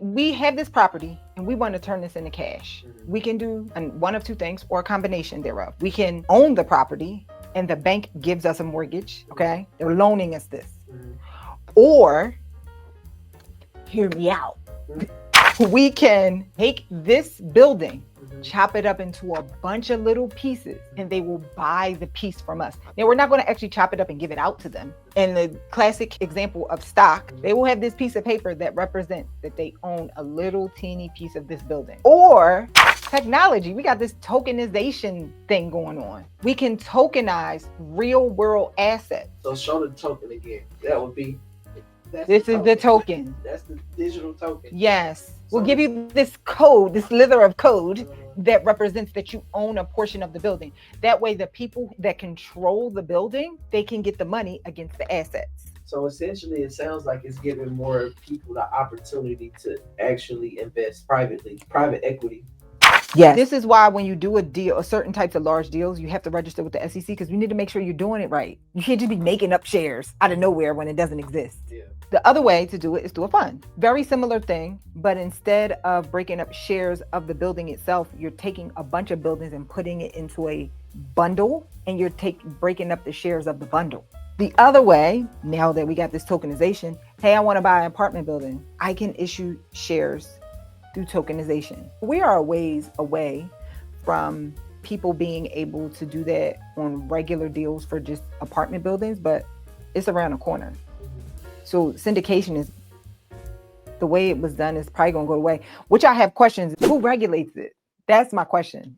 We have this property and we want to turn this into cash. We can do one of two things or a combination thereof. We can own the property and the bank gives us a mortgage. Okay. They're loaning us this. Or, hear me out, we can take this building, chop it up into a bunch of little pieces, and they will buy the piece from us. Now, we're not going to actually chop it up and give it out to them. In the classic example of stock, they will have this piece of paper that represents that they own a little teeny piece of this building. Or technology, we got this tokenization thing going on. We can tokenize real world assets. So show the token again. That would be. This is the token. That's the digital token. Yes. We'll give you this code, this slither of code that represents that you own a portion of the building. That way, the people that control the building, they can get the money against the assets. So essentially, it sounds like it's giving more people the opportunity to actually invest privately, private equity. Yes. This is why when you do a deal, certain types of large deals, you have to register with the SEC because you need to make sure you're doing it right. You can't just be making up shares out of nowhere when it doesn't exist. Yeah. The other way to do it is through a fund. Very similar thing, but instead of breaking up shares of the building itself, you're taking a bunch of buildings and putting it into a bundle, and you're breaking up the shares of the bundle. The other way, now that we got this tokenization, hey, I want to buy an apartment building. I can issue shares through tokenization. We are a ways away from people being able to do that on regular deals for just apartment buildings, but it's around the corner. So syndication is, the way it was done is probably going to go away, which I have questions. Who regulates it? That's my question.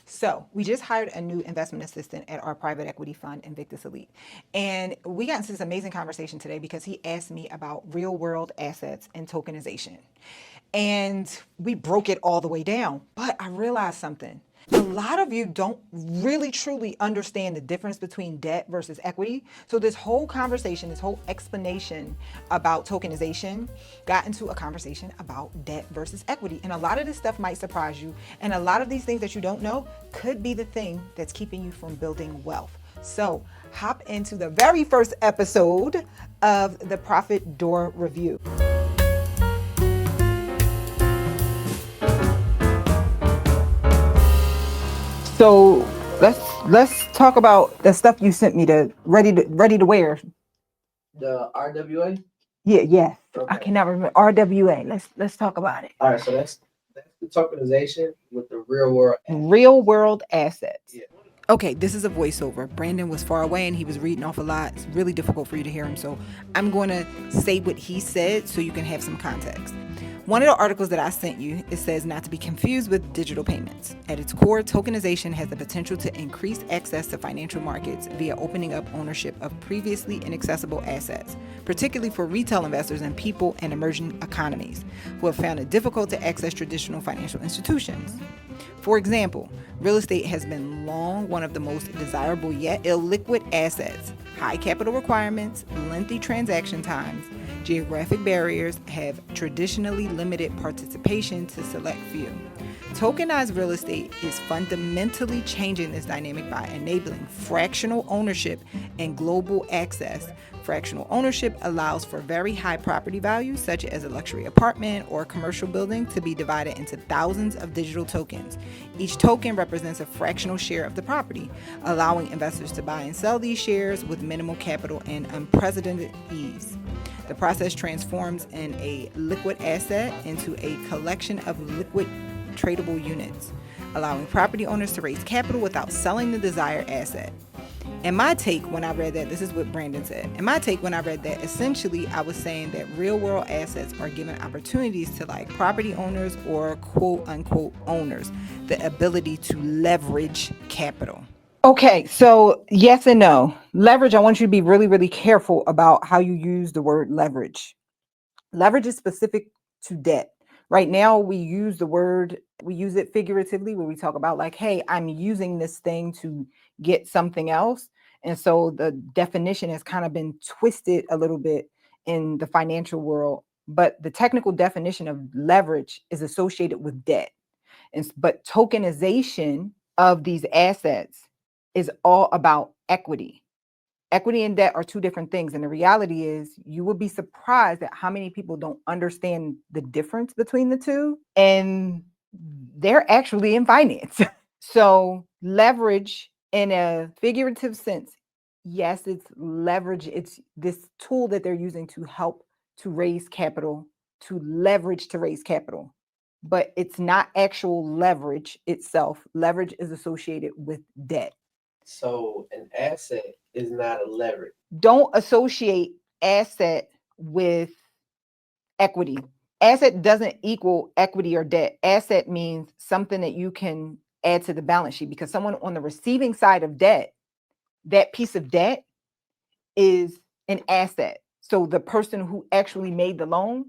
So we just hired a new investment assistant at our private equity fund, Invictus Elite. And we got into this amazing conversation today because he asked me about real world assets and tokenization. And we broke it all the way down. But I realized something. A lot of you don't really truly understand the difference between debt versus equity. So this whole conversation, this whole explanation about tokenization got into a conversation about debt versus equity. And a lot of this stuff might surprise you. And a lot of these things that you don't know could be the thing that's keeping you from building wealth. So hop into the very first episode of the Profit Door Review. So let's talk about the stuff you sent me, to ready to wear. The RWA? Yeah. Okay. I cannot remember RWA. Let's talk about it. All right, so that's the tokenization with the real world assets. Yeah. Okay, this is a voiceover. Brandon was far away and he was reading off a lot. It's really difficult for you to hear him, so I'm going to say what he said so you can have some context. One of the articles that I sent you, it says not to be confused with digital payments. At its core, tokenization has the potential to increase access to financial markets via opening up ownership of previously inaccessible assets, particularly for retail investors and people in emerging economies who have found it difficult to access traditional financial institutions. For example, real estate has been long one of the most desirable yet illiquid assets. High capital requirements, lengthy transaction times, geographic barriers have traditionally limited participation to select few. Tokenized real estate is fundamentally changing this dynamic by enabling fractional ownership and global access. Fractional ownership allows for very high property values, such as a luxury apartment or commercial building, to be divided into thousands of digital tokens. Each token represents a fractional share of the property, allowing investors to buy and sell these shares with minimal capital and unprecedented ease. The process transforms a liquid asset into a collection of liquid tradable units, allowing property owners to raise capital without selling the desired asset. And my take when I read that, this is what Brandon said. And my take when I read that, essentially, I was saying that real world assets are giving opportunities to like property owners or quote unquote owners, the ability to leverage capital. Okay, so yes and no. Leverage, I want you to be really, really careful about how you use the word leverage. Leverage is specific to debt. Right now, we use it figuratively when we talk about like, hey, I'm using this thing to get something else. And so the definition has kind of been twisted a little bit in the financial world. But the technical definition of leverage is associated with debt. But tokenization of these assets is all about equity. Equity and debt are two different things. And the reality is, you will be surprised at how many people don't understand the difference between the two. And they're actually in finance. So, leverage in a figurative sense, yes, it's leverage. It's this tool that they're using to help to raise capital, to leverage to raise capital. But it's not actual leverage itself. Leverage is associated with debt. So an asset is not a leverage. Don't associate asset with equity. Asset doesn't equal equity or debt. Asset means something that you can add to the balance sheet, because someone on the receiving side of debt, that piece of debt is an asset. So the person who actually made the loan,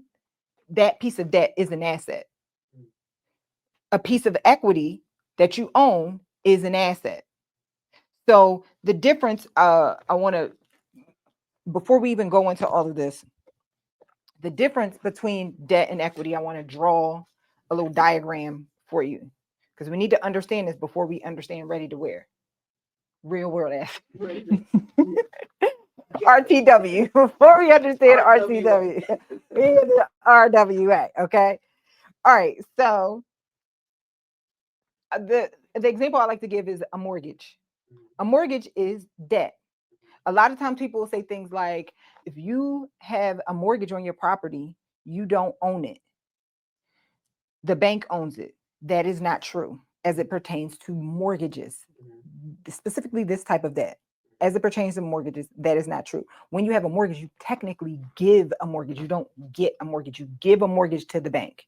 that piece of debt is an asset. A piece of equity that you own is an asset. So the difference, I want to, before we even go into all of this, the difference between debt and equity, I want to draw a little diagram for you, because we need to understand this before we understand ready to wear. Real world ass. RTW. Before we understand RTW, we need the RWA. Okay. All right. So the example I like to give is a mortgage. A mortgage is debt. A lot of times people will say things like, if you have a mortgage on your property, you don't own it. The bank owns it. That is not true as it pertains to mortgages, specifically this type of debt. As it pertains to mortgages, that is not true. When you have a mortgage, you technically give a mortgage. You don't get a mortgage. You give a mortgage to the bank.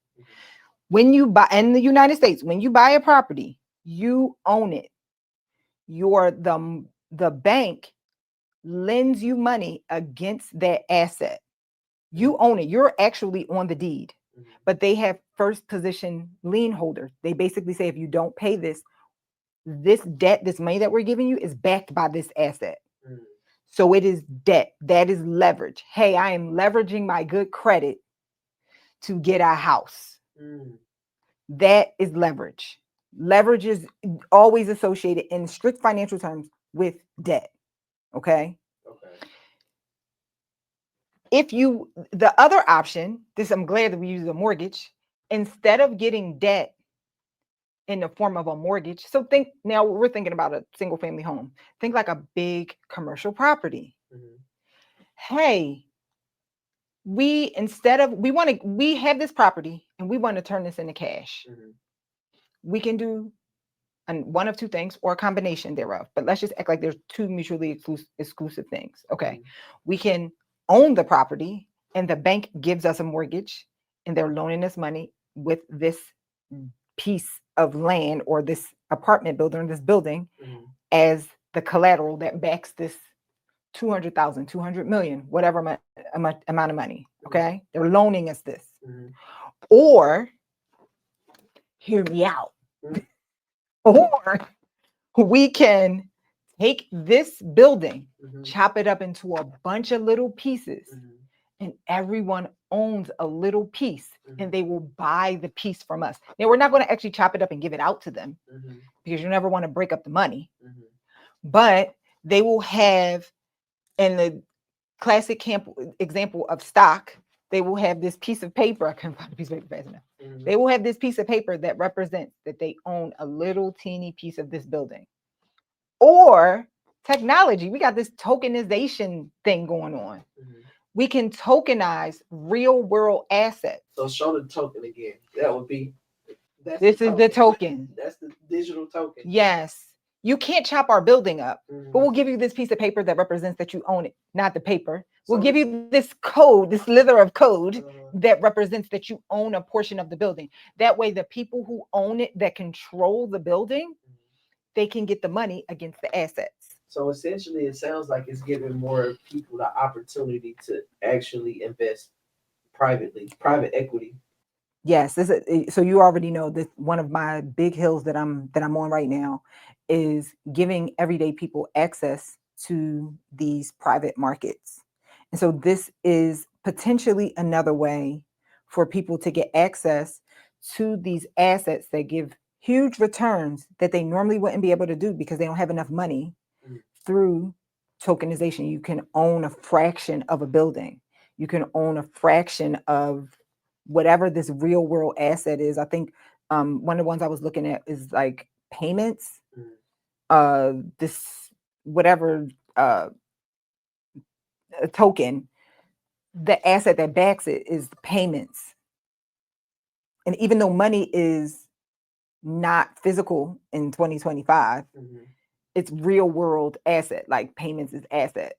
When you buy in the United States, when you buy a property, you own it. The bank lends you money against that asset. You own it. You're actually on the deed, but they have first position lien holders. They basically say, if you don't pay this debt, this money that we're giving you is backed by this asset. So it is debt. That is leverage. Hey, I am leveraging my good credit to get a house. That is leverage. Leverage is always associated in strict financial terms with debt. Okay. The other option, I'm glad that we use a mortgage, instead of getting debt in the form of a mortgage. So now we're thinking about a single family home. Think like a big commercial property. Hey, we have this property and we want to turn this into cash. We can do one of two things or a combination thereof, but let's just act like there's two mutually exclusive things. Okay. We can own the property and the bank gives us a mortgage and they're loaning us money with this piece of land or this apartment building, this building, as the collateral that backs this 200,000, 200 million, whatever amount of money. Okay. They're loaning us this. Or, hear me out. Or we can take this building, chop it up into a bunch of little pieces, and everyone owns a little piece, and they will buy the piece from us. Now, we're not going to actually chop it up and give it out to them, because you never want to break up the money. But they will have, in the classic example of stock, they will have this piece of paper. I couldn't find a piece of paper fast enough. They will have this piece of paper that represents that they own a little teeny piece of this building. Or technology, we got this tokenization thing going on. We can tokenize real world assets. So show the token again. That would be. This is the token. That's the digital token. Yes. You can't chop our building up, but we'll give you this piece of paper that represents that you own it, not the paper. We'll give you this code, this slither of code that represents that you own a portion of the building. That way, the people who own it, that control the building, they can get the money against the assets. So essentially, it sounds like it's giving more people the opportunity to actually invest privately, private equity. Yes, so you already know that one of my big hills that I'm on right now is giving everyday people access to these private markets. And so this is potentially another way for people to get access to these assets that give huge returns that they normally wouldn't be able to do because they don't have enough money through tokenization. You can own a fraction of a building. You can own a fraction of whatever this real world asset is. I think one of the ones I was looking at is like payments. This whatever a token, the asset that backs it is payments. And even though money is not physical in 2025, it's real world asset, like payments is asset.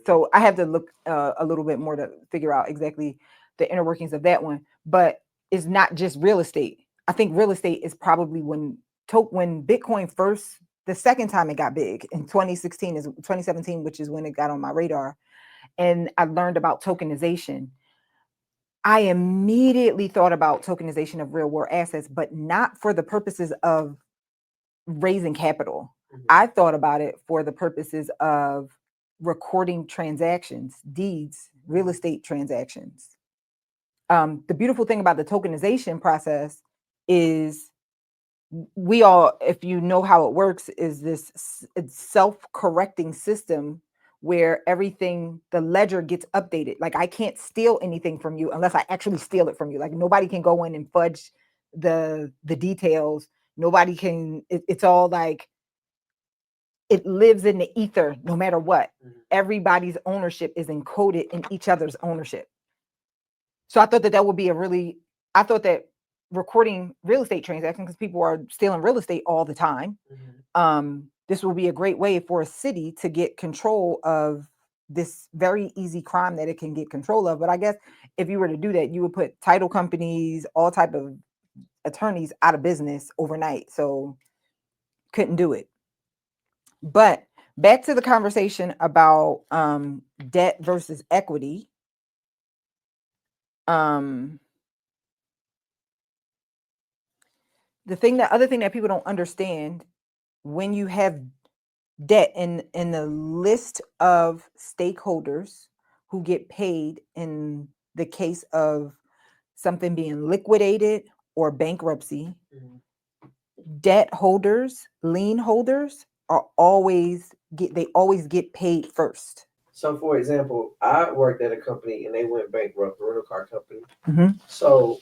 So I have to look a little bit more to figure out exactly the inner workings of that one. But it's not just real estate. I think real estate is probably when Bitcoin first, the second time it got big in 2017, which is when it got on my radar. And I learned about tokenization. I immediately thought about tokenization of real world assets, but not for the purposes of raising capital. I thought about it for the purposes of recording transactions, deeds, real estate transactions. The beautiful thing about the tokenization process is we all, if you know how it works, is this self-correcting system where everything, the ledger gets updated. Like I can't steal anything from you unless I actually steal it from you. Like nobody can go in and fudge the details. Nobody can, it's all like, it lives in the ether no matter what. Everybody's ownership is encoded in each other's ownership. So I thought that would be I thought that recording real estate transactions, because people are stealing real estate all the time. This will be a great way for a city to get control of this very easy crime that it can get control of. But I guess if you were to do that, you would put title companies, all type of attorneys out of business overnight. So couldn't do it. But back to the conversation about debt versus equity. The other thing that people don't understand, when you have debt in the list of stakeholders who get paid in the case of something being liquidated or bankruptcy, debt holders, lien holders are always get paid first. So, for example, I worked at a company and they went bankrupt, a rental car company. So,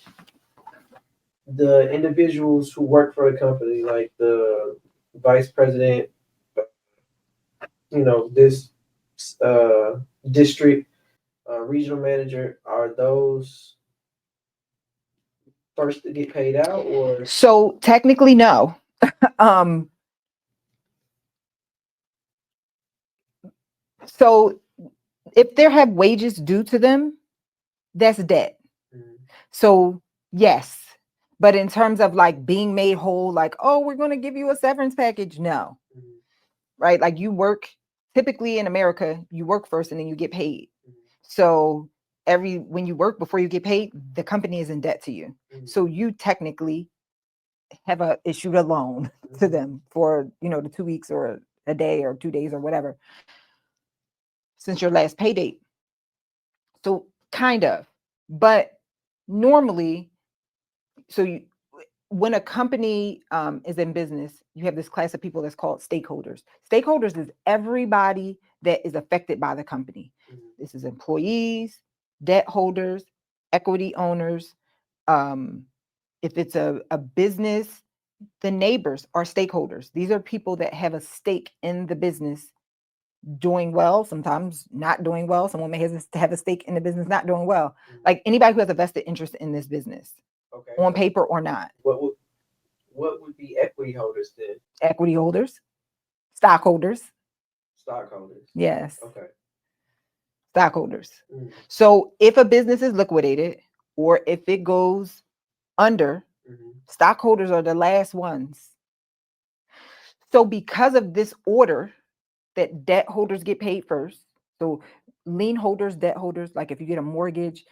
the individuals who work for the company, like the vice president, this district regional manager, are those first to get paid out, or? So technically, no. So if they have wages due to them, that's debt. So yes, but in terms of like being made whole, like, oh, we're going to give you a severance package, no. Right? Like you work, typically in America, you work first and then you get paid. So when you work before you get paid, the company is in debt to you. So you technically have issued a loan to them for, the 2 weeks or a day or 2 days or whatever since your last pay date. So kind of, but normally, when a company is in business, you have this class of people that's called stakeholders. Stakeholders is everybody that is affected by the company. This is employees, debt holders, equity owners. If it's a business, the neighbors are stakeholders. These are people that have a stake in the business doing well, sometimes not doing well. Someone may have a stake in the business not doing well. Like anybody who has a vested interest in this business, on paper or not. What would be equity holders then? Equity holders, stockholders. Stockholders. Yes. Okay. Stockholders. So if a business is liquidated or if it goes under, stockholders are the last ones. So because of this order that debt holders get paid first, so lien holders, debt holders, like if you get a mortgage,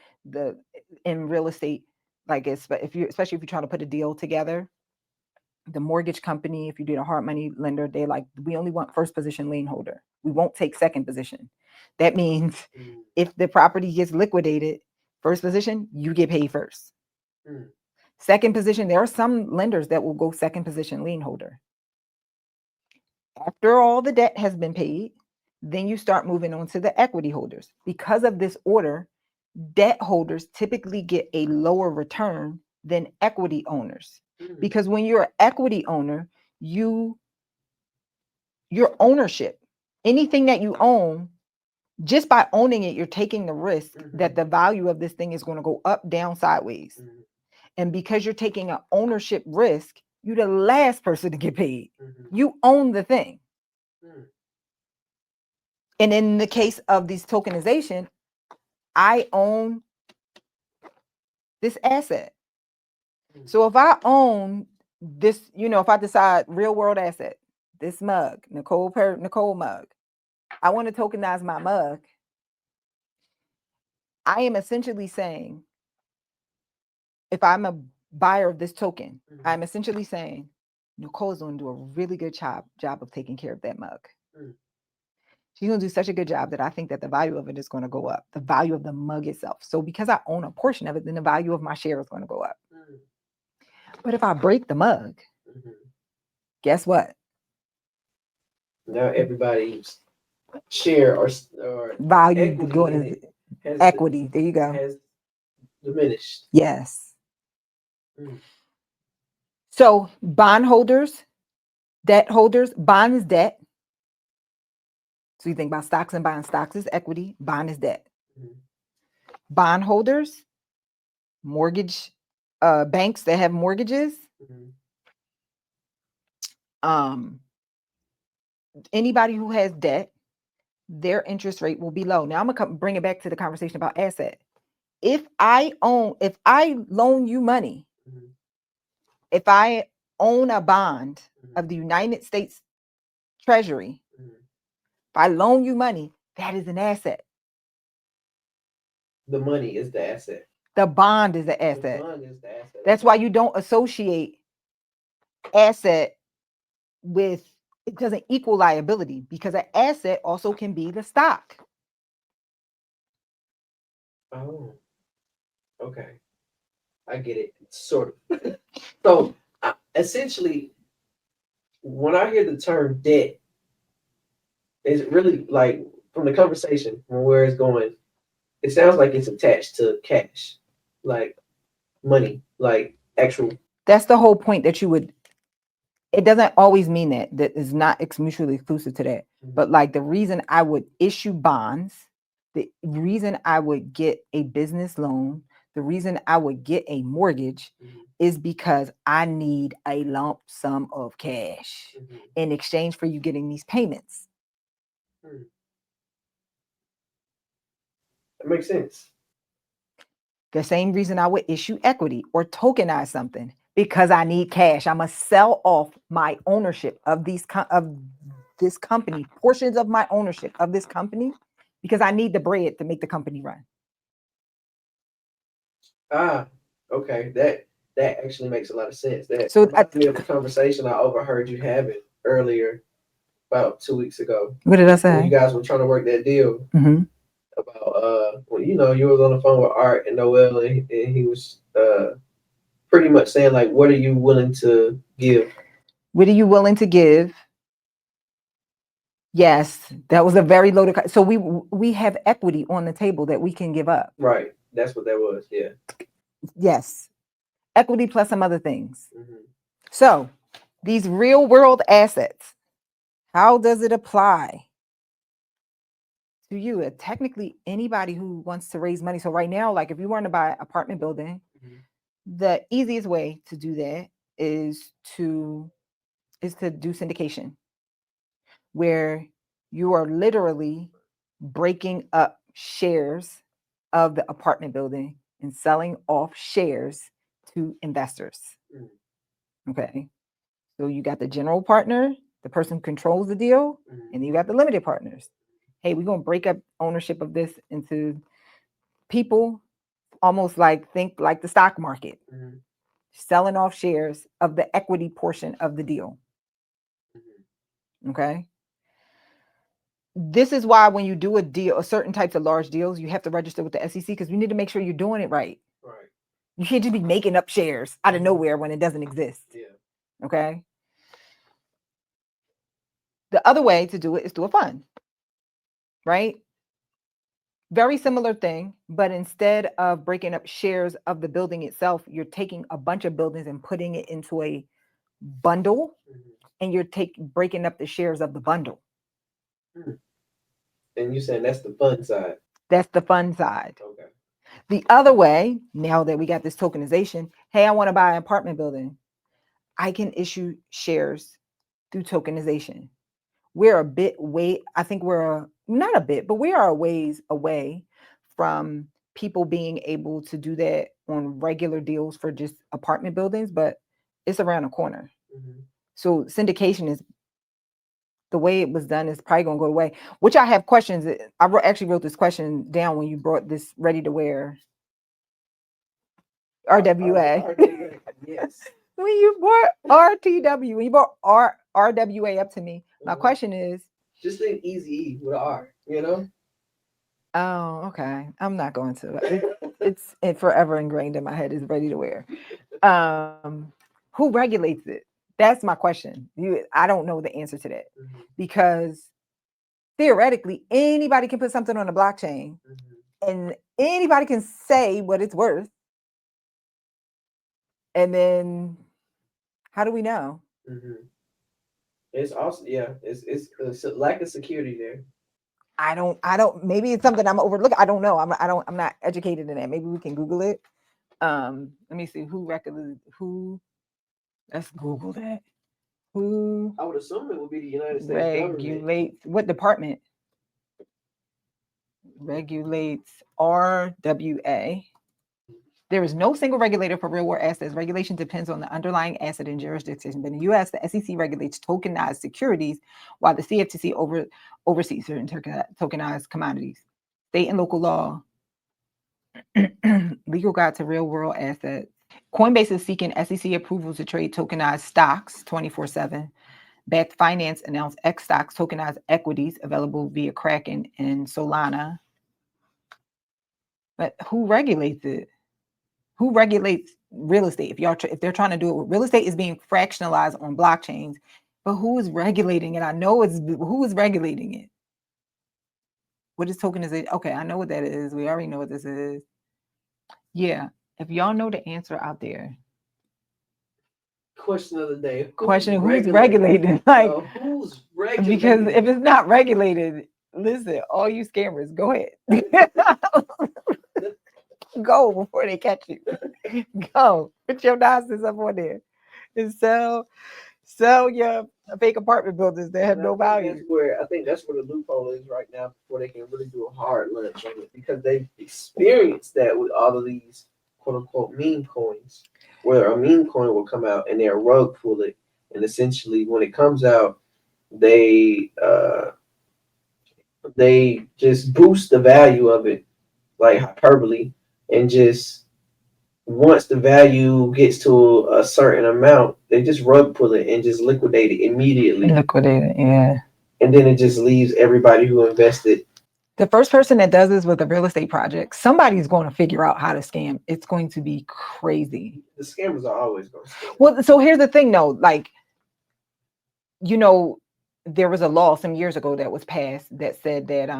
in real estate, like especially if you're trying to put a deal together, the mortgage company, if you did a hard money lender, they're like, we only want first position lien holder. We won't take second position. That means if the property gets liquidated, first position, you get paid first. Second position, there are some lenders that will go second position lien holder. After all the debt has been paid, Then you start moving on to the equity holders. Because of this order, debt holders typically get a lower return than equity owners. Because when you're an equity owner, your ownership, anything that you own, just by owning it, you're taking the risk that the value of this thing is going to go up, down, sideways. And because you're taking an ownership risk, you're the last person to get paid. You own the thing. And in the case of this tokenization, I own this asset. So if I own this, if I decide real world asset, this mug, Nicole mug, I want to tokenize my mug. I am essentially saying, if I'm a buyer of this token, I'm essentially saying, Nicole's going to do a really good job of taking care of that mug. She's going to do such a good job that I think that the value of it is going to go up, the value of the mug itself. So because I own a portion of it, then the value of my share is going to go up. But if I break the mug, guess what? Now everybody's share or value going to equity. There you go. Has diminished. Yes. So bondholders, debt holders, bond is debt. So you think about stocks and bonds. Stocks is equity, bond is debt. Bondholders, mortgage, banks that have mortgages. Anybody who has debt, their interest rate will be low. Now I'm gonna bring it back to the conversation about asset. If I loan you money, if I own a bond of the United States Treasury, if I loan you money, that is an asset. The money is the asset. The bond is the asset. The bond is the asset. That's why you don't associate asset with, it doesn't equal liability, because an asset also can be the stock. Oh, okay. I get it, sort of. So essentially, when I hear the term debt, is it really like, from the conversation, from where it's going, it sounds like it's attached to cash, like money, like actual. That's the whole point, that you would, it doesn't always mean that is not mutually exclusive to that. But like the reason I would issue bonds, the reason I would get a business loan, the reason I would get a mortgage is because I need a lump sum of cash in exchange for you getting these payments. That makes sense. The same reason I would issue equity or tokenize something, because I need cash. I must sell off my ownership of this company, portions of my ownership of this company, because I need the bread to make the company run. Okay. That actually makes a lot of sense. That so reminds me of the conversation I overheard you having earlier, about 2 weeks ago. What did I say? When you guys were trying to work that deal about well, you was on the phone with Art and Noel, and he was pretty much saying, like, what are you willing to give? What are you willing to give? Yes, that was a very loaded. So we have equity on the table that we can give up. Right. That's what that was. Yeah. Yes. Equity plus some other things. So these real world assets, how does it apply to you? Technically, anybody who wants to raise money. So right now, like if you want to buy an apartment building, the easiest way to do that is to do syndication, where you are literally breaking up shares of the apartment building and selling off shares to investors. Okay. So you got the general partner, the person who controls the deal, and you got the limited partners. Hey, we're going to break up ownership of this into people, almost think like the stock market, selling off shares of the equity portion of the deal. Okay. This is why when you do a deal, a certain types of large deals, you have to register with the SEC, because you need to make sure you're doing it right. Right. You can't just be making up shares out of nowhere when it doesn't exist. Yeah. Okay. The other way to do it is through a fund. right? Very similar thing, but instead of breaking up shares of the building itself, you're taking a bunch of buildings and putting it into a bundle, and you're breaking up the shares of the bundle. And you saying that's the fun side? That's the fun side. Okay. The other way, now that we got this tokenization, hey, I want to buy an apartment building. I can issue shares through tokenization. We're a bit I think we're not a bit, but we are a ways away from people being able to do that on regular deals for just apartment buildings, but it's around the corner. So syndication is the way it was done is probably going to go away, which I have questions. I actually wrote this question down when you brought this ready to wear RWA. Yes. When you brought RTW, when you brought RWA up to me, my question is, just think easy E with an R, you know? Oh, okay. I'm not going to. It's forever ingrained in my head. Is ready to wear. Who regulates it? That's my question. I don't know the answer to that because theoretically anybody can put something on the blockchain and anybody can say what it's worth. And then how do we know? It's also it's a lack of security there. I don't. Maybe it's something I'm overlooking. I don't know. I'm not educated in that. Maybe we can Google it. Let me see who regulates who. Let's Google that. Who I would assume it would be the United States government. Regulates what department regulates RWA? There is no single regulator for real world assets. Regulation depends on the underlying asset and jurisdiction. But in the U.S., the SEC regulates tokenized securities, while the CFTC oversees certain tokenized commodities. State and local law, legal guide to real world assets. Coinbase is seeking SEC approval to trade tokenized stocks 24/7. Bakkt Finance announced X stocks tokenized equities available via Kraken and Solana. But who regulates it? Who regulates real estate? If they're trying to do it, real estate is being fractionalized on blockchains, but who is regulating it? I know who is regulating it. What is tokenization? Okay, I know what that is. We already know what this is. Yeah, if y'all know the answer out there. Question of the day. Who's regulating? Like, who's regulating? Because if it's not regulated, listen, all you scammers, go ahead. Go before they catch you. Go. Put your nonsense up on there and sell your fake apartment buildings that have no value. I think that's where the loophole is right now before they can really do a hard lunch on it, because they've experienced that with all of these quote unquote meme coins, where a meme coin will come out and they'll rug pull it, and essentially when it comes out, they just boost the value of it like hyperbole, and just once the value gets to a certain amount, they just rug pull it and just liquidate it immediately. Yeah. And then it just leaves everybody who invested. The first person that does this with a real estate project, somebody's going to figure out how to scam. It's going to be crazy. The scammers are always going to scam. Well, so here's the thing though, like, you know, there was a law some years ago that was passed that said that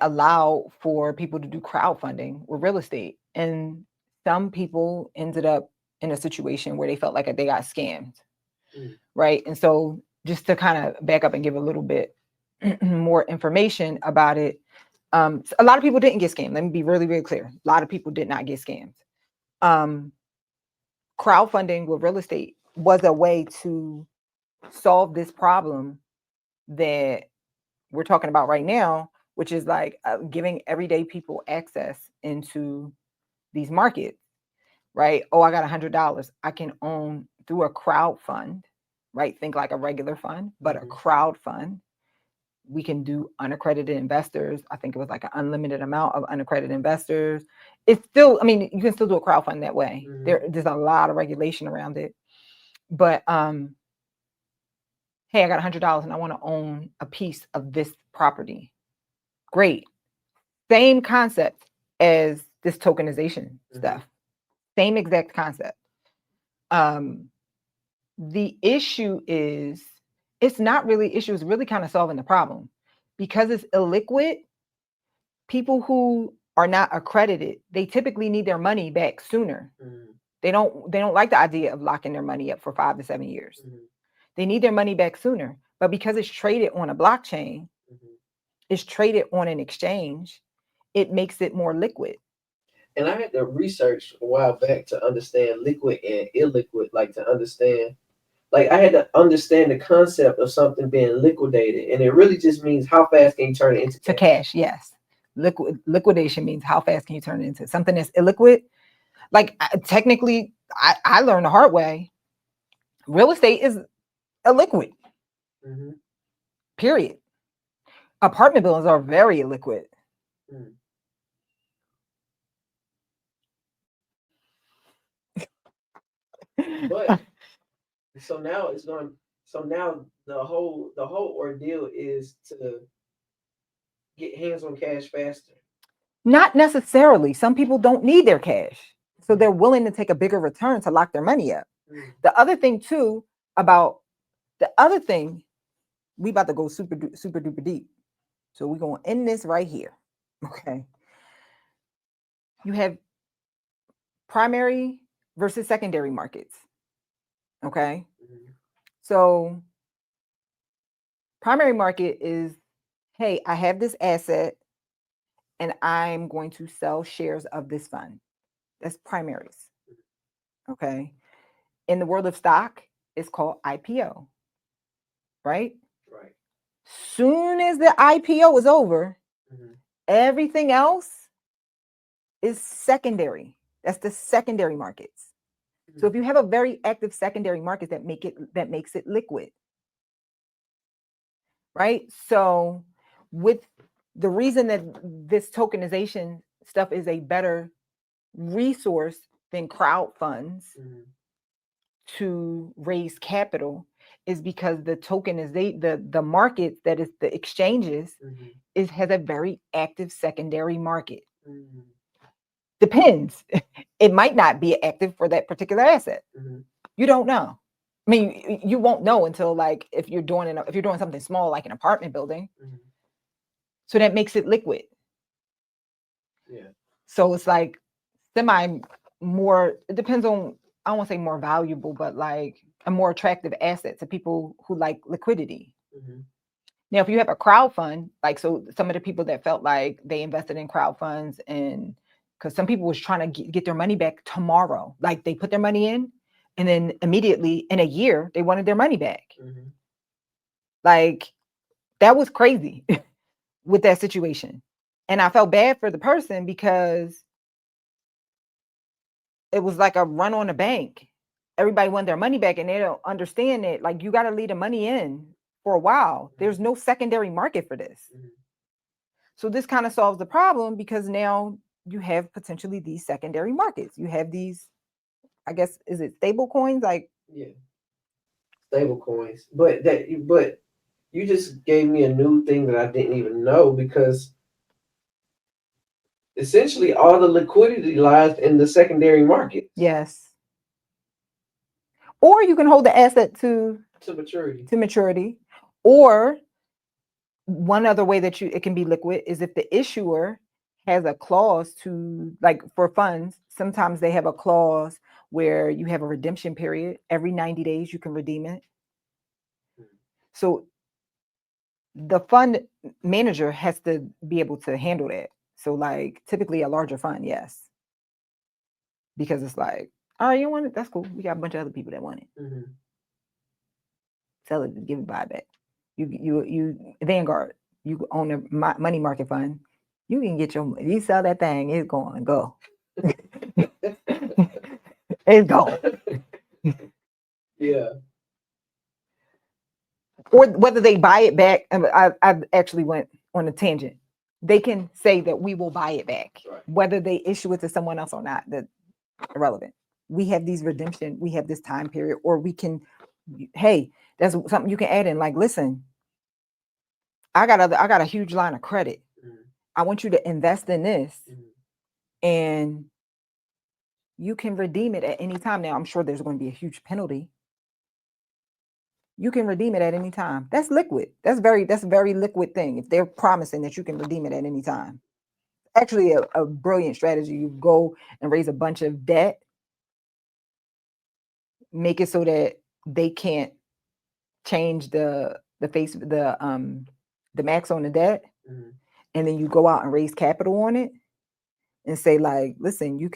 allowed for people to do crowdfunding with real estate. And some people ended up in a situation where they felt like they got scammed. Right. And so just to kind of back up and give a little bit more information about it, a lot of people didn't get scammed. Let me be really, really clear. A lot of people did not get scammed. Crowdfunding with real estate was a way to solve this problem that we're talking about right now, which is like giving everyday people access into these markets, right? Oh, I got $100. I can own through a crowd fund, right? Think like a regular fund, but a crowd fund. We can do unaccredited investors. I think it was like an unlimited amount of unaccredited investors. It's still, I mean, you can still do a crowd fund that way. There's a lot of regulation around it. But hey, I got $100 and I want to own a piece of this property. Great. Same concept as this tokenization stuff. Same exact concept. The issue is It's not really issue. It's really kind of solving the problem. Because it's illiquid, people who are not accredited, they typically need their money back sooner. They don't like the idea of locking their money up for 5 to 7 years. They need their money back sooner. But because it's traded on a blockchain, it's traded on an exchange, it makes it more liquid. And I had to research a while back to understand liquid and illiquid, like to understand, like I had to understand the concept of something being liquidated, and it really just means how fast can you turn it into cash. Yes, liquidation means how fast can you turn it into something that's illiquid. Like technically, I learned the hard way. Real estate is illiquid. Period. Apartment buildings are very illiquid. But so now it's going. So now the whole ordeal is to get hands on cash faster. Not necessarily. Some people don't need their cash, so they're willing to take a bigger return to lock their money up. The other thing too about we about to go super duper deep. So we're gonna end this right here. Okay. You have primary versus secondary markets. Okay. So primary market is, hey, I have this asset and I'm going to sell shares of this fund. That's primaries. Okay. In the world of stock, it's called IPO. Right? Right. Soon as the IPO is over, everything else is secondary. That's the secondary markets. So if you have a very active secondary market that makes it liquid. Right? So with the reason that this tokenization stuff is a better resource than crowd funds to raise capital is because the the market that is the exchanges has a very active secondary market. Depends. It might not be active for that particular asset. You don't know. I mean, you won't know until like if you're doing something small like an apartment building. So that makes it liquid. Yeah. So it's like more. It depends on. I don't want to say more valuable, but like a more attractive asset to people who like liquidity. Now, if you have a crowd fund, like so, some of the people that felt like they invested in crowd funds, and because some people was trying to get their money back tomorrow, like they put their money in, and then immediately in a year they wanted their money back. Like that was crazy with that situation, and I felt bad for the person because it was like a run on the bank. Everybody wanted their money back and they don't understand it. Like you got to leave the money in for a while. There's no secondary market for this. So this kind of solves the problem because now you have potentially these secondary markets. You have these, I guess, is it stable coins? Like stable coins. But you just gave me a new thing that I didn't even know because essentially all the liquidity lies in the secondary market. Yes. Or you can hold the asset to maturity. Or one other way that it can be liquid is if the issuer has a clause to, like for funds, sometimes they have a clause where you have a redemption period. Every 90 days you can redeem it. So the fund manager has to be able to handle that. So like typically a larger fund, yes. Because it's like, all right, you want it? That's cool. We got a bunch of other people that want it. Sell it, give it buyback. You Vanguard, you own a money market fund. You can get you sell that thing, it's going to go. It's going. Yeah. Or whether they buy it back. I actually went on a tangent. They can say that we will buy it back. Right. Whether they issue it to someone else or not, that's irrelevant. We have these redemption, we have this time period, or we can, hey, that's something you can add in. Like, listen, I got a huge line of credit. I want you to invest in this, and you can redeem it at any time. Now, I'm sure there's going to be a huge penalty, you can redeem it at any time. That's liquid. That's a very liquid thing. If they're promising that you can redeem it at any time. Actually a brilliant strategy. You go and raise a bunch of debt, make it so that they can't change the max on the debt, and then you go out and raise capital on it and say, like, listen, you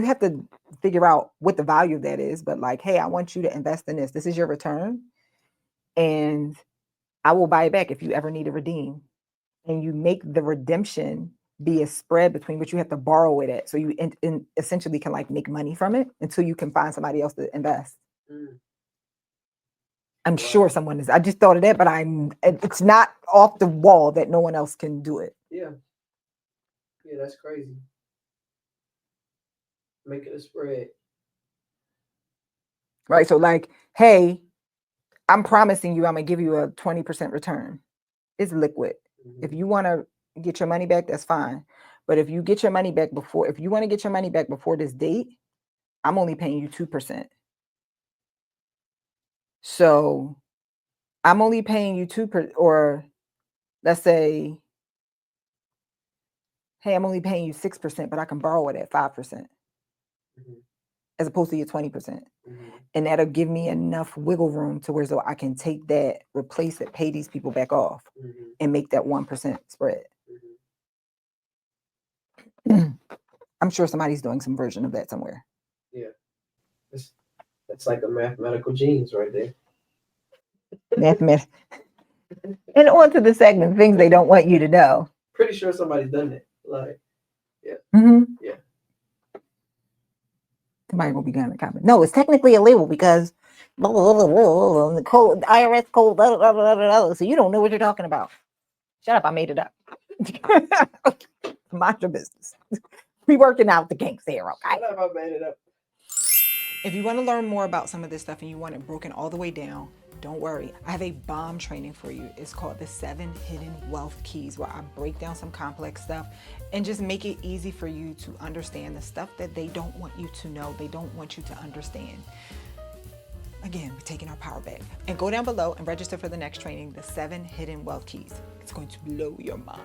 have to figure out what the value of that is, but like, hey, I want you to invest in this. This is your return, and I will buy it back if you ever need to redeem. And you make the redemption be a spread between what you have to borrow it at. So you essentially can like make money from it until you can find somebody else to invest. I'm sure someone is. I just thought of that, but it's not off the wall that no one else can do it. Yeah, that's crazy. Make it a spread. Right. So like, hey, I'm promising you I'm gonna give you a 20% return. It's liquid. If you want to get your money back, that's fine. But if you want to get your money back before this date, I'm only paying you 2%. So I'm only paying you 2%, or let's say, hey, I'm only paying you 6%, but I can borrow it at 5%, as opposed to your 20%. And that'll give me enough wiggle room to where so I can take that, replace it, pay these people back off, and make that 1% spread. I'm sure somebody's doing some version of that somewhere. Yeah. That's like a mathematical genius right there. Mathematics. And on to the segment, things they don't want you to know. Pretty sure somebody's done that. Like, yeah. Yeah. Somebody will be going to comment. No, it's technically illegal because blah, blah, blah, blah, the code, the IRS code, blah, blah, blah, blah, blah, so you don't know what you're talking about. Shut up, I made it up. Mind your business. We working out the kinks here, okay? Shut up, I made it up. If you want to learn more about some of this stuff and you want it broken all the way down, don't worry. I have a bomb training for you. It's called the 7 Hidden Wealth Keys, where I break down some complex stuff and just make it easy for you to understand the stuff that they don't want you to know. They don't want you to understand. Again, we're taking our power back. And go down below and register for the next training, the 7 Hidden Wealth Keys. It's going to blow your mind.